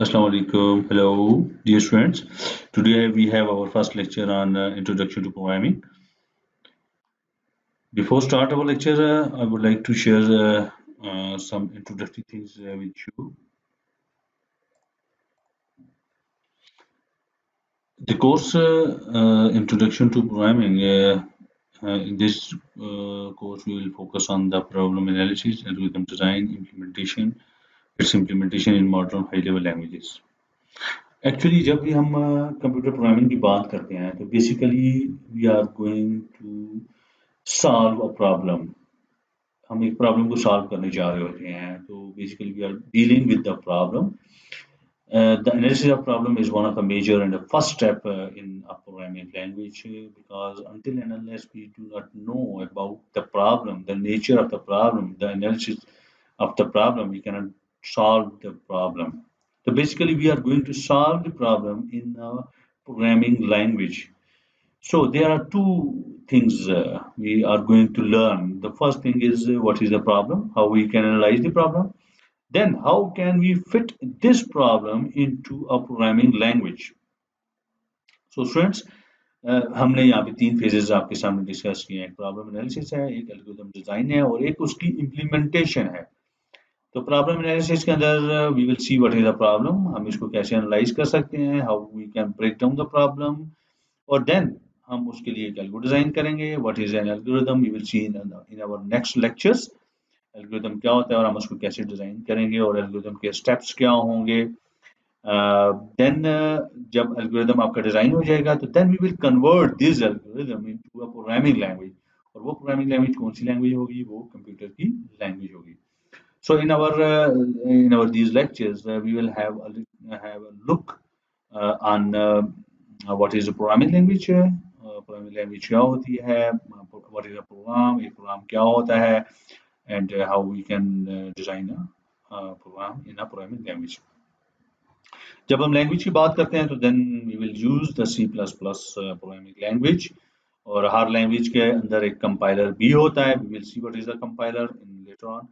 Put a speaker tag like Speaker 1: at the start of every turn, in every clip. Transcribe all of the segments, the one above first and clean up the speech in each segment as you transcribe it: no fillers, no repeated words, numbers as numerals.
Speaker 1: Assalamu alaikum. Hello, dear students. Today we have our first lecture on Introduction to Programming. Before start our lecture, I would like to share some introductory things with you. The course Introduction to Programming. In this course, we will focus on the problem analysis, algorithm design, implementation, its implementation in modern high-level languages. Actually जब भी हम computer programming की बात करते हैं तो basically we are going to solve a problem. हम एक प्रॉब्लम को सॉल्व करने जा रहे होते हैं तो basically we are dealing with the problem. The analysis of problem is one of the major and the first step in a programming language because until and unless we do not know about the problem, the nature of the problem, the analysis of the problem, we cannot solve the problem. So basically, we are going to solve the problem in a programming language. So there are two things we are going to learn. The first thing is what is the problem, how we can analyze the problem, then how can we fit this problem into a programming language? So students, हमने यहाँ पे तीन phases आपके सामने discuss किए हैं। एक problem analysis है, एक एल्गोरिथम डिजाइन है और एक उसकी इम्प्लीमेंटेशन है। तो प्रॉब्लम एनालिसिस के अंदर we will see what is the problem, हम इसको कैसे एनालाइज कर सकते हैं, how we can break down the problem, और देन हम उसके लिए एक एल्गो डिजाइन करेंगे। What is an algorithm we will see in our next lectures. Algorithm क्या होता है और हम उसको कैसे डिजाइन करेंगे और एल्गोरिथम के स्टेप्स क्या होंगे। देन जब एल्गोरिथम आपका डिजाइन हो जाएगा तो then we will convert this algorithm into a programming language, और वो प्रोग्रामिंग लैंग्वेज कौन सी लैंग्वेज होगी, वो कंप्यूटर की लैंग्वेज होगी। So in our these lectures, we will have a look on what is a programming language. Programming language क्या होती है, what is a program, एक program क्या होता है, and how we can design a program in a programming language. जब हम language की बात करते हैं तो then we will use the C plus plus programming language, और हर लैंग्वेज के अंदर एक कंपाइलर भी होता है। We will see what is the compiler in later on.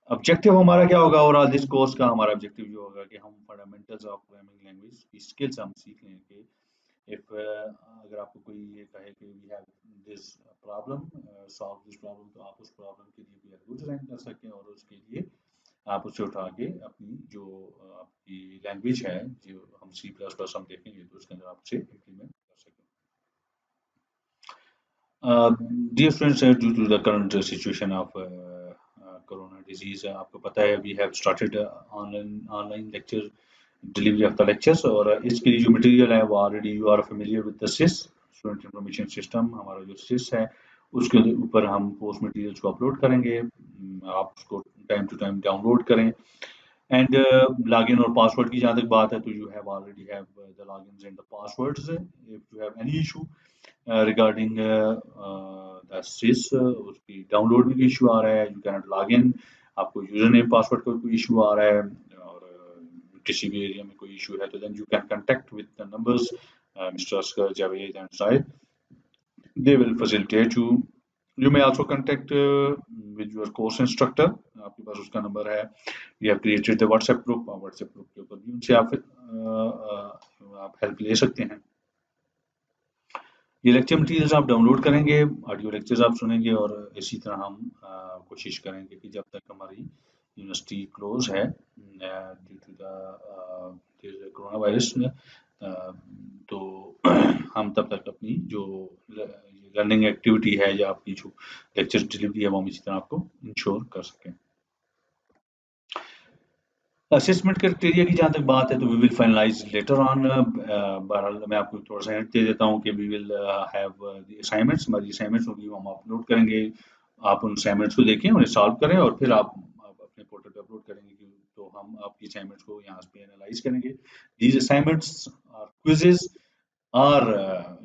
Speaker 1: Objective हमारा क्या होगा ओवरऑल दिस कोर्स का, हमारा ऑब्जेक्टिव जो होगा कि हम फंडामेंटल्स ऑफ प्रोग्रामिंग लैंग्वेज की स्किल्स हम सीख लें कि इफ अगर आपको कोई ये कहे कि we have this problem, solve this problem, तो आप उस प्रॉब्लम के लिए कोई एल्गोरिथम डिजाइन कर सकते हैं और उसके लिए आप उसे उठा के अपनी जो आपकी लैंग्वेज है, जो हम सी प्लस प्लस हम देखेंगे तो उसके अंदर आप उसे इम्प्लीमेंट कर सकें। Dear friends, due to the current situation of corona disease, आपको पता है we have started online online lecture delivery of the lectures, और इसके लिए जो मटेरियल है वो already you are familiar with the sis student information system. हमारा जो सिस है उसके ऊपर हम कोर्स मटेरियल्स को अपलोड करेंगे। आप उसको टाइम टू टाइम डाउनलोड करें। एंड लॉगिन और पासवर्ड की जहाँ तक बात है तो you have already have the logins and the passwords. If you have any issue regarding the cis, उसकी डाउनलोड में इशू आ रहा है, you can not log in, आपको यूजर नेम पासवर्ड का कोई इशू आ रहा है और किसी भी एरिया में कोई इशू है तो then you can contact with the numbers mister Asghar, Javed and Zahid, they will facilitate you. You may also contact with your course instructor, आपके पास उसका नंबर है। We have created the WhatsApp group, और WhatsApp group के ऊपर भी उनसे आप हेल्प ले सकते हैं। ये लेक्चर मटेरियल्स आप डाउनलोड करेंगे, ऑडियो लेक्चर्स आप सुनेंगे, और इसी तरह हम कोशिश करेंगे कि जब तक हमारी यूनिवर्सिटी क्लोज है due to the corona virus, तो हम तब तक अपनी जो लर्निंग एक्टिविटी है या आपकी जो लेक्चर डिलीवरी है वो हम इसी तरह आपको इंश्योर कर सकें। असेसमेंट क्राइटेरिया की जहाँ तक बात है तो we will finalise later on. बहरहाल मैं आपको थोड़ा सा हिंट दे देता हूँ कि we will have the assignments, हमारी असाइनमेंट्स होगी वो हम अपलोड करेंगे। आप उन असाइनमेंट्स को देखें, उन्हें सॉल्व करें और फिर आप अपने पोर्टल पे अपलोड करेंगे तो हम आपकी असाइनमेंट्स को यहाँ पे एनालाइज करेंगे। दीज असाइनमेंट्स और क्विजेज और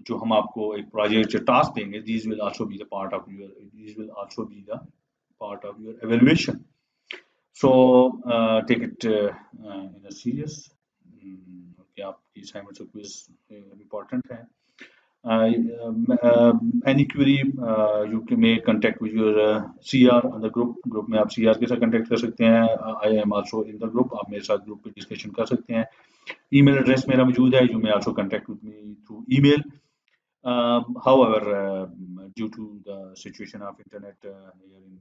Speaker 1: जो हम आपको एक प्रोजेक्ट टास्क देंगे, these will also be the part of your, these will also be the part of your evaluation. So take it in a serious, कि आपकी assignments और quiz important है। any query you may contact with your CR on the group में आप CR के साथ contact कर सकते हैं. I am also in the group. आप मेरे साथ group पे discussion कर सकते हैं. Email address मेरा मौजूद है. You may also contact with me through email. However, due to the situation of internet here in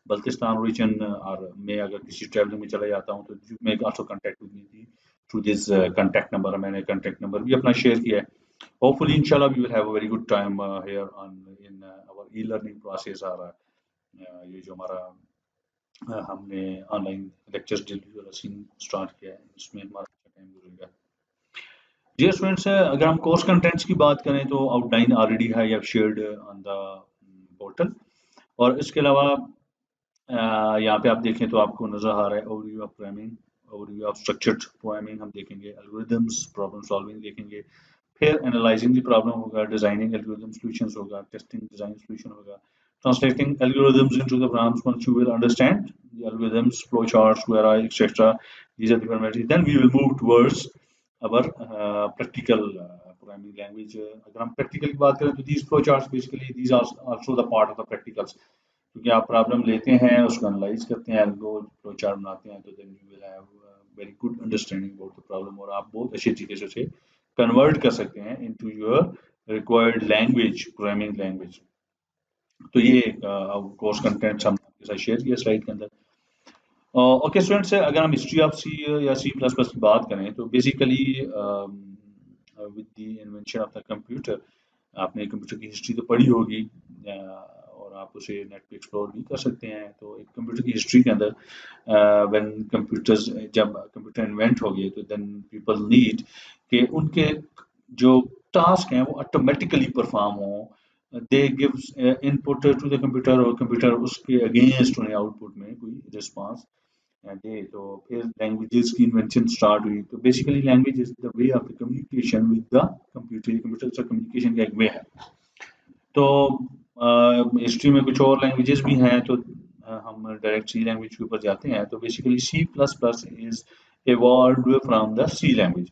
Speaker 1: Baltistan region, और मैं अगर किसी traveling में चला जाता हूँ तो you may also contact with me through this contact number. मैंने contact number भी अपना share किया है. Hopefully, inshallah, we will have a very good time here in our e-learning process. और ये जो हमारा हमने ऑनलाइन लेक्चर्स डिलीवरी वाला सीन स्टार्ट किया है, इसमें हमारा टाइम गुजरेगा. डियर स्टूडेंट्स, अगर हम कोर्स कंटेंट्स की बात करें तो आउटलाइन ऑलरेडी है या शेयर्ड ऑन द पोर्टल. और इसके अलावा यहाँ पे आप देखें तो आपको नजर आ रहा है overview of programming, overview of structured programming हम देखेंगे, एल्गोरिथम्स, प्रॉब्लम सॉल्विंग देखेंगे, फिर एनालाइजिंग द प्रॉब्लम होगा, डिजाइनिंग एल्गोरिथम सॉल्यूशंस होगा, टेस्टिंग डिजाइन सॉल्यूशन होगा, translating algorithms into the programs. Once you will understand the algorithms, flowcharts, where etc. These are different methods. Then we will move towards our practical programming language. अगर हम practical की बात करें तो these flowcharts basically these are also the part of the practicals. क्योंकि आप problem लेते हैं, उसको एनालाइज करते हैं, एल्गो फ्लोचार्ट बनाते हैं, तो then you will have very good understanding about the problem और आप बहुत अच्छे तरीके से उसे कन्वर्ट कर सकते हैं into your required language, programming language. तो ये कोर्स कंटेंट्स हम आपके साथ शेयर किया स्लाइड के अंदर. ओके स्टूडेंट्स, अगर हम हिस्ट्री ऑफ सी या C++ की बात करें तो basically with the invention of the computer, आपने कंप्यूटर की हिस्ट्री तो पढ़ी होगी और आप उसे नेट पे एक्सप्लोर भी कर सकते हैं. तो एक कंप्यूटर की हिस्ट्री के अंदर व्हेन कंप्यूटर्स, जब कंप्यूटर इन्वेंट हो गए तो देन पीपल नीड कि उनके जो टास्क हैं वो ऑटोमेटिकली परफॉर्म हो. They gives input to the computer और कंप्यूटर उसके अगेंस्ट उन्हें आउटपुट में कोई रिस्पांस दे. तो फिर लैंग्वेजेस की इन्वेंशन स्टार्ट हुई. तो basically language is the way of the communication with the computer. Computer से कम्युनिकेशन का एक वे है. तो हिस्ट्री में कुछ और लैंग्वेजेस भी हैं, तो हम डायरेक्ट सी लैंग्वेज के ऊपर जाते हैं. तो basically C++ is evolved from the C language.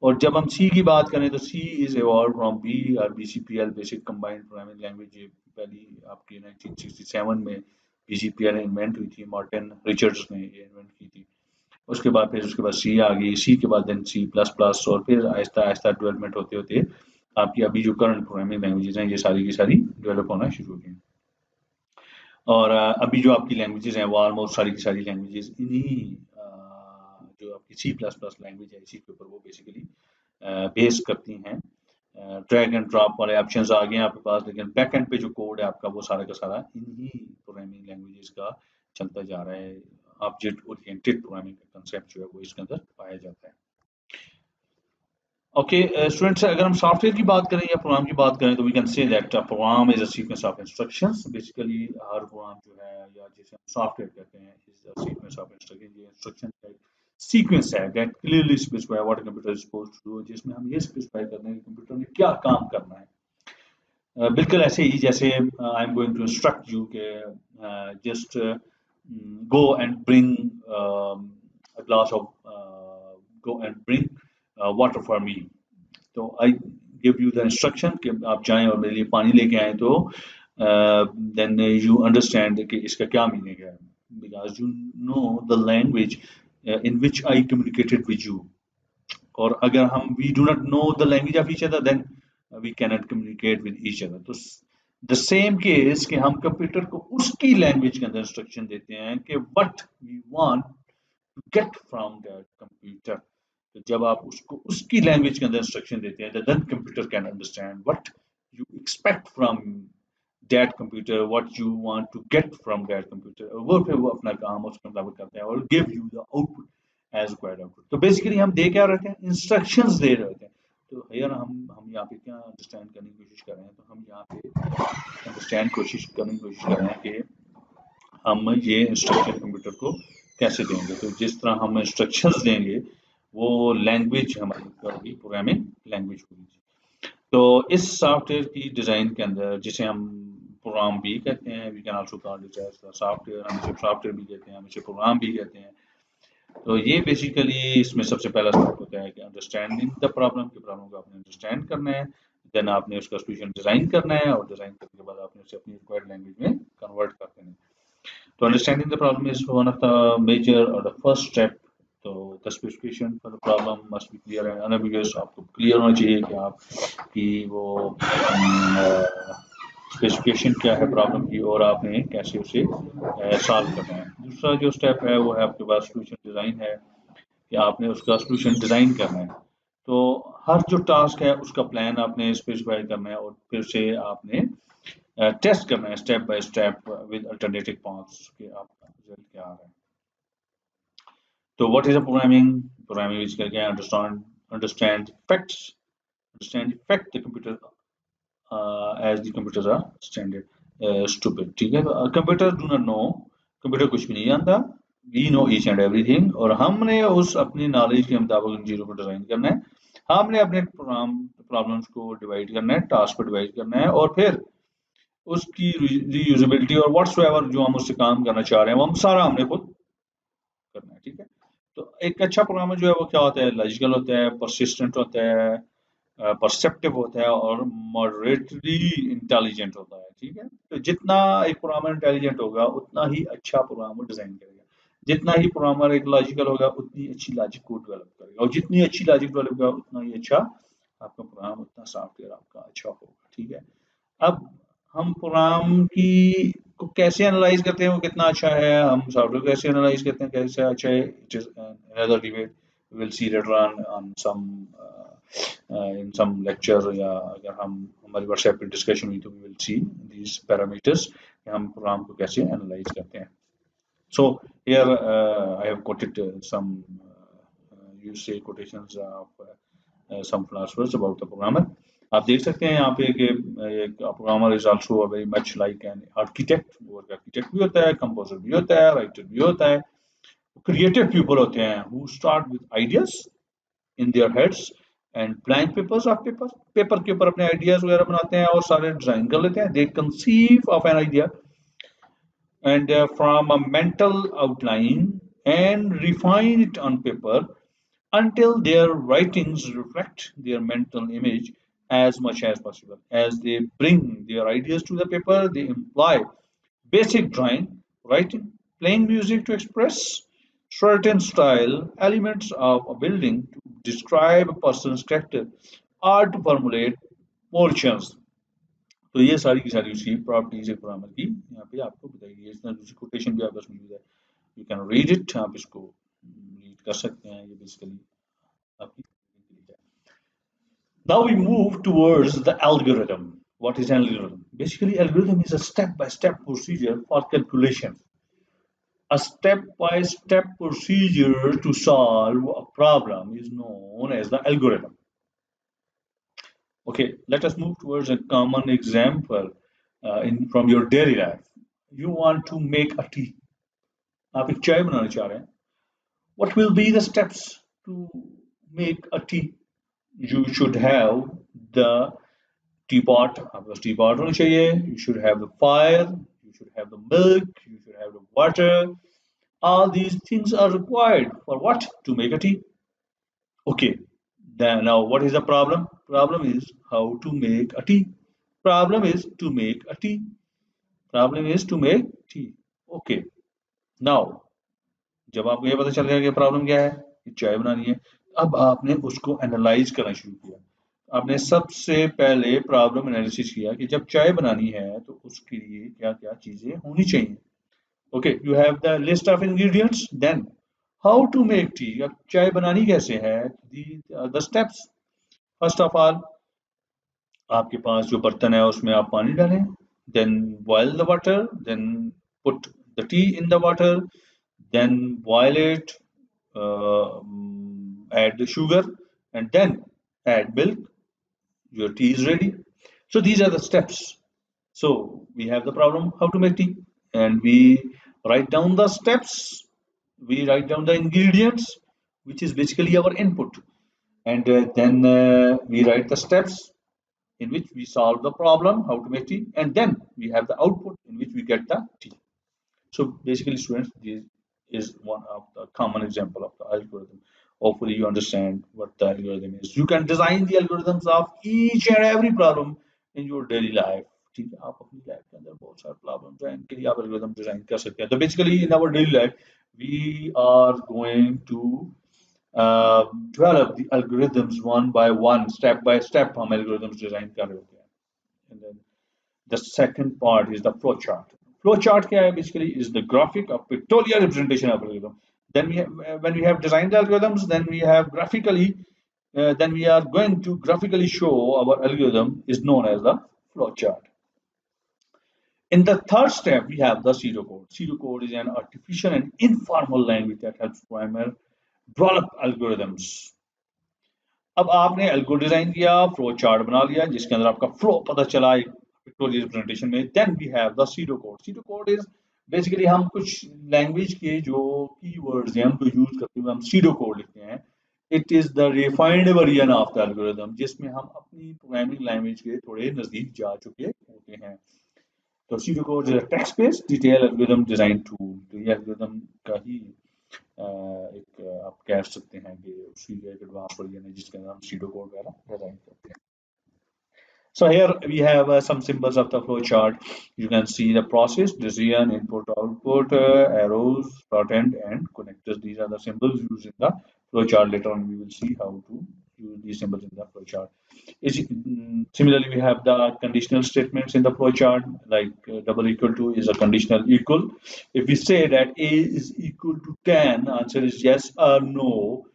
Speaker 1: और जब हम C की बात करें तो C is evolved from B और BCPL, basic combined programming language. पहली आपकी 1967 में BCPL इन्वेंट हुई थी, मार्टिन रिचर्ड्स ने ये इन्वेंट की थी. उसके बाद C आ गई, C के बाद देन C++, और फिर आहिस्ता आहिस्ता डेवलपमेंट होते होते आपकी अभी जो करंट प्रोग्रामिंग लैंग्वेजेस हैं ये सारी की सारी डेवलप होना शुरू हो गई. और अभी जो आपकी लैंग्वेजेस हैं वो ऑलमोस्ट सारी की सारी लैंग्वेजेस इन्हीं जो आपकी C++ लैंग्वेज है इसी के ऊपर वो बेसिकली बेस करती हैं. ड्रैग एंड ड्रॉप वाले ऑप्शंस आ गए हैं आपके पास, लेकिन बैक एंड पे जो कोड है आपका वो सारा का सारा इन्हीं प्रोग्रामिंग लैंग्वेजेस का चलता जा रहा है. ऑब्जेक्ट ओरिएंटेड प्रोग्रामिंग का कंसेप्ट जो है वो इसके अंदर पाया जाता है. ओके स्टूडेंट्स, अगर हम सॉफ्टवेयर की बात करें या प्रोग्राम की बात करें तो we can say that program is a sequence of instructions. Basically हर प्रोग्राम जो है या जिसे हम सॉफ्टवेयर कहते हैं is a sequence of instruction. ये इंस्ट्रक्शन का एक सीक्वेंस है that clearly specify what computer is supposed to do, जिसमें हम ये स्पेसिफाई करते हैं कि कंप्यूटर ने क्या काम करना है. बिल्कुल ऐसे ही जैसे I am going to instruct you के just go and bring a glass of go and bring water for me. तो I give you the instruction कि आप जाएं और मेरे लिए पानी लेके आए. तो देन यू अंडरस्टैंड कि इसका क्या मीनिंग है, because you know the language in which I communicated with you. और अगर हम we do not know the language of each other then we cannot communicate with each other. तो the same case कि हम computer को उसकी language के अंदर इंस्ट्रक्शन देते हैं कि what we want to get from that computer. तो जब आप उसको उसकी लैंग्वेज के अंदर इंस्ट्रक्शन देते हैं then computer can understand what you expect from that computer, what you want to get from that computer. और वो फिर वो अपना काम उसके मुताबिक करते हैं और give you the output as required output. तो बेसिकली हम दे क्या रहते हैं, इंस्ट्रक्शंस दे रहे होते हैं. तो यार हम यहाँ पे क्या अंडरस्टैंड करने की कोशिश कर रहे हैं, तो हम यहाँ पे अंडरस्टैंड करने की कोशिश कर रहे हैं कि हम ये इंस्ट्रक्शन कंप्यूटर को कैसे देंगे. तो जिस तरह हम इंस्ट्रक्शंस देंगे वो लैंग्वेज हमारी होगी, प्रोग्रामिंग लैंग्वेज होगी. तो इस सॉफ्टवेयर की डिज़ाइन के अंदर जिसे हम प्रोग्राम भी कहते हैं, we can also call it as software. हम इसे सॉफ्टवेयर भी कहते हैं, हम इसे प्रोग्राम भी कहते हैं. तो ये बेसिकली इसमें सबसे पहला स्टेप होता है कि अंडरस्टैंडिंग द प्रॉब्लम, की प्रॉब्लम को आपने अंडरस्टैंड करना है. देन आपने उसका सोल्यूशन डिजाइन करना है और डिजाइन करने के बाद आपने उसे अपनी रिक्वायर्ड लैंग्वेज में कन्वर्ट कर देना है। तो understanding the problem is one of the major और द फर्स्ट स्टेप। तो the specification for the problem must be clear and unambiguous. आपको क्लियर होना चाहिए कि आप की वो स्पेसिफिकेशन क्या है प्रॉब्लम की और आपने कैसे उसे सॉल्व करना है। दूसरा जो स्टेप है वो है आपके पास सोल्यूशन डिज़ाइन है कि आपने उसका सोल्यूशन डिज़ाइन करना है। तो हर जो टास्क है उसका प्लान आपने स्पेसिफाई करना है और फिर से आपने टेस्ट करना है step by step with alternative paths कि आपका रिजल्ट क्या आ रहा है। तो what is a programming? Programming is करके understand facts, understand fact the computer as the computers are standard stupid। ठीक है, computer do not know, computer कुछ भी नहीं जानता। We know each and everything और हमने उस अपनी नॉलेज के मुताबिक उन चीज़ों को डिजाइन करना है। हमने अपने प्रॉब्लम्स को डिवाइड करना है, टास्क को डिवाइड करना है और फिर उसकी रीयूजेबिलिटी और व्हाट्सएवर जो हम उससे काम करना चाह रहे हैं वो हम सारा हमने खुद करना है। ठीक है, तो एक अच्छा प्रोग्रामर जो है वो क्या होता है? लॉजिकल होता है, परसिस्टेंट होता है, परसेप्टिव होता है और मॉडरेटली इंटेलिजेंट होता है। ठीक है, तो जितना एक प्रोग्रामर इंटेलिजेंट होगा उतना ही अच्छा प्रोग्रामर डिजाइन करेगा, जितना ही प्रोग्रामर एक लॉजिकल होगा उतनी अच्छी लॉजिक को डेवलप करेगा और जितनी अच्छी लॉजिक डेवलप होगा उतना ही अच्छा आपका प्रोग्राम, उतना सॉफ्टवेयर आपका अच्छा होगा। ठीक है, अब हम प्रोग्राम की को कैसे एनालाइज करते हैं वो कितना अच्छा है, हम सॉफ्टवेयर कैसे एनालाइज करते हैं कैसे अच्छा है, it is another debate we will see later on some in some lecture, या अगर हम हमारी व्हाट्सएप पे डिस्कशन हुई तो we will see these parameters कि हम प्रोग्राम को कैसे एनालाइज करते हैं। So here I have quoted some you say quotations of some philosophers about the programmer। आप देख सकते हैं यहाँ पे कि एक programmer is also very much like an architect. वो आर्किटेक्ट भी होता है, कंपोजर भी होता है, राइटर भी होता है, क्रिएटिव पीपल होते हैं who start with ideas in their heads and blank papers of paper के ऊपर अपने आइडियाज वगैरह बनाते हैं और सारे डिजाइन कर लेते हैं। दे conceive of an idea and from a mental outline and refine it on paper until their writings reflect their mental image as much as possible. As they bring their ideas to the paper, they imply basic drawing, writing, playing music to express certain style, elements of a building to describe a person's character, or to formulate portions। तो ये सारी की सारी उसकी properties है programmer की, यहाँ पे आपको बताइए। इसमें दूसरी कोटेशन भी आपके पास मौजूद है, यू कैन रीड इट, आप इसको रीड कर सकते हैं। ये बेसिकली आपकी now we move towards the algorithm। What is algorithm? Basically algorithm is a step-by-step procedure for calculation, a step-by-step procedure to solve a problem is known as the algorithm। Okay, let us move towards a common example from your daily life। You want to make a tea, आप एक चाय बनाना चाह रहे हैं। What will be the steps to make a tea? You should have the teapot, आपके पास teapot होना चाहिए, you should have the fire, you should have the milk, you should have the water। All these things are required for what? To make a tea। Okay, then now what is the problem? Problem is how to make a tea। Problem is to make a tea। Problem is to make tea। Okay, now जब आपको ये पता चल गया कि problem क्या है, कि चाय बनानी है, अब आपने उसको एनालाइज करना शुरू किया। आपने सबसे पहले प्रॉब्लम एनालिसिस किया कि जब चाय बनानी है तो उसके लिए क्या क्या चीजें होनी चाहिए। Okay, you have the list of ingredients, then how to make tea. अब चाय बनानी कैसे है, the steps. First of all आपके पास जो बर्तन है उसमें आप पानी डालें, then boil the water, then put the tea in the water, then boil it, add the sugar, and then add milk. Your tea is ready। So these are the steps। So we have the problem how to make tea, and we write down the steps, we write down the ingredients, which is basically our input, and then we write the steps in which we solve the problem how to make tea, and then we have the output in which we get the tea। So basically students, is one of the common example of the algorithm. Hopefully you understand what the algorithm is. You can design the algorithms of each and every problem in your daily life. ठीक है, आप अपनी life के अंदर बहुत सारे problems हैं, इनके लिए आप एल्गोरिथम डिजाइन कर सकते हैं. तो basically in our daily life we are going to develop the algorithms one by one, step by step. हम algorithms design कर रहे होते हैं. And then the second part is the flowchart. Flowchart क्या है? Basically is the graphic of pictorial representation of algorithm. Then we have, when we have designed the algorithms, then we have graphically, then we are going to graphically show our algorithm is known as the flowchart. In the third step, we have the pseudocode. Pseudocode is an artificial and informal language that helps programmer develop algorithms. अब आपने algo design किया, flow chart बना लिया जिसके अंदर आपका flow पता चला पिक्टोरियल रिप्रेजेंटेशन में. Then we have the pseudocode. Pseudocode is basically हम कुछ लैंग्वेज के जो कीवर्ड्स हैं उनको यूज करते हुए हम pseudocode लिखते हैं. It is the refined version of the algorithm जिसमें हम अपनी प्रोग्रामिंग लैंग्वेज के थोड़े नजदीक जा चुके होते हैं. तो pseudocode is a text-based detailed algorithm design tool. तो ये algorithm का ही एक आप कह सकते हैं कि उसकी एक एडवांस वर्जन है जिसके अंदर हम pseudocode वगैरह डिजाइन करते हैं. So here we have some symbols of the flow chart. You can see the process, decision, input, output, arrows, start end, and connectors. These are the symbols used in the flow chart. Later on, we will see how to use these symbols in the flow chart. Similarly, we have the conditional statements in the flow chart, like double equal to is a conditional equal. If we say that A is equal to 10, answer is yes or no,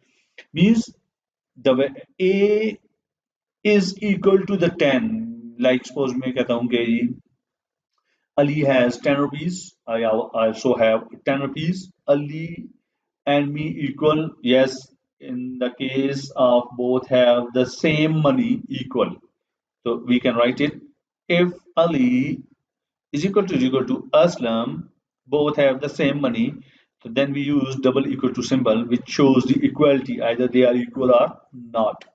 Speaker 1: means the way A is equal to the 10. Like suppose मैं कहता हूँ कि Ali has 10 rupees. I also have 10 rupees. Ali and me equal. Yes, in the case of both have the same money equal. So we can write it. If Ali is equal to Aslam, both have the same money. So then we use double equal to symbol, which shows the equality. Either they are equal or not.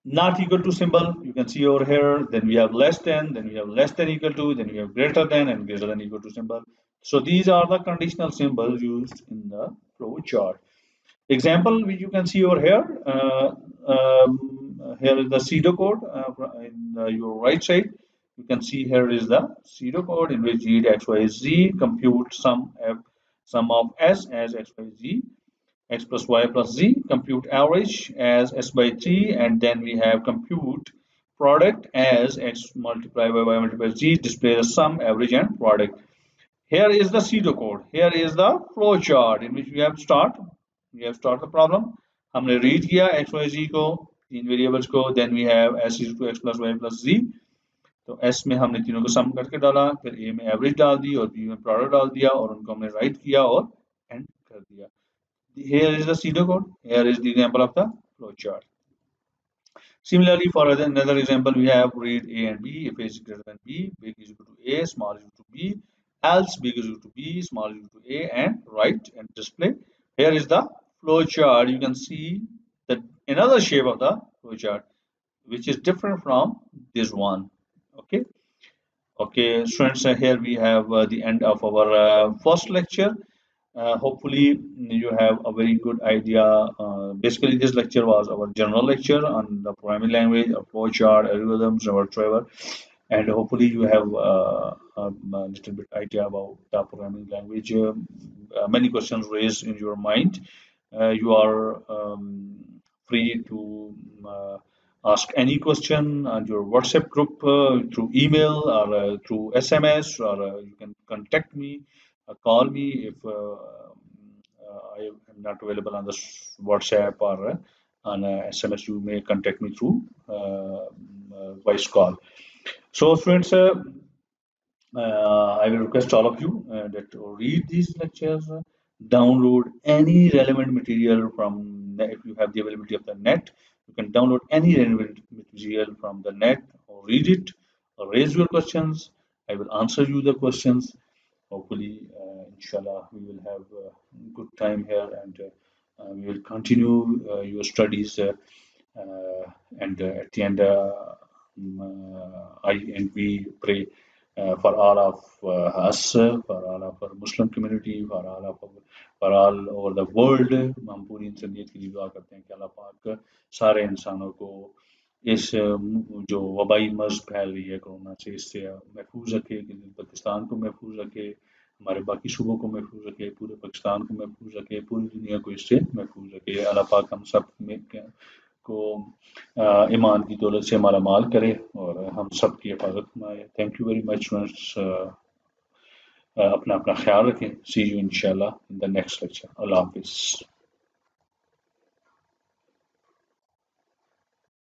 Speaker 1: Not equal to symbol, you can see over here. Then we have less than, then we have less than equal to, then we have greater than and greater than equal to symbol. So these are the conditional symbols used in the flow chart. Example which you can see over here. Here is the pseudocode in your right side. You can see here is the pseudocode in which read x, y, z, compute sum of s as x, y, z, x plus y plus z, compute average as s by 3, and then we have compute product as x multiplied by y multiplied by z, display the sum, average, and product. Here is the pseudocode. Here is the flow chart in which we have start the problem. हमने read किया x, y, z को, तीन variables को, then we have s is equal to x plus y plus z. तो s में हमने तीनों को sum करके डाला, फिर a में average डाल दी और b में product डाल दिया और उनको हमने write किया और end कर दिया. Here is the pseudocode. Here is the example of the flowchart. Similarly, for another example, we have read A and B. If A is greater than B, big is equal to A, small is equal to B, else big is equal to B, small is equal to A, and write and display. Here is the flowchart. You can see that another shape of the flowchart, which is different from this one. Okay. Okay, students, here we have the end of our first lecture. Hopefully you have a very good idea. Basically this lecture was our general lecture on the programming language, a flowchart, algorithms, or whatever, and hopefully you have a little bit idea about the programming language. Many questions raised in your mind. You are free to ask any question on your WhatsApp group, through email or through SMS, or you can contact me, call me if I am not available on the WhatsApp or on SMS. You may contact me through voice call. So students, I will request all of you that read these lectures, download any relevant material from if you have the availability of the net. You can download any relevant material from the net or read it or raise your questions. I will answer you the questions. Hopefully, inshallah, we will have a good time here, and we will continue your studies. And at the end, I and we pray for all of us, for all of our Muslim community, for all over the world. हम पूरी इंसानियत के लिए दुआ करते हैं कि अल्लाह पाक सारे इंसानों को इस जो वबाई मर्ज फैल रही है कोरोना से, इससे महफूज रखे, पाकिस्तान को महफूज रखे, हमारे बाकी सूबों को महफूज रखे, पूरे पाकिस्तान को महफूज रखे, पूरी दुनिया को इससे महफूज रखे। अल्लाह पाक हम सब में को ईमान की दौलत से माला माल करे और हम सब की हिफाजत फरमाए। Thank you very much friends, अपना अपना ख्याल रखें। सी यू इंशाल्लाह इन द नेक्स्ट लेक्चर। अल्लाह हाफिज़।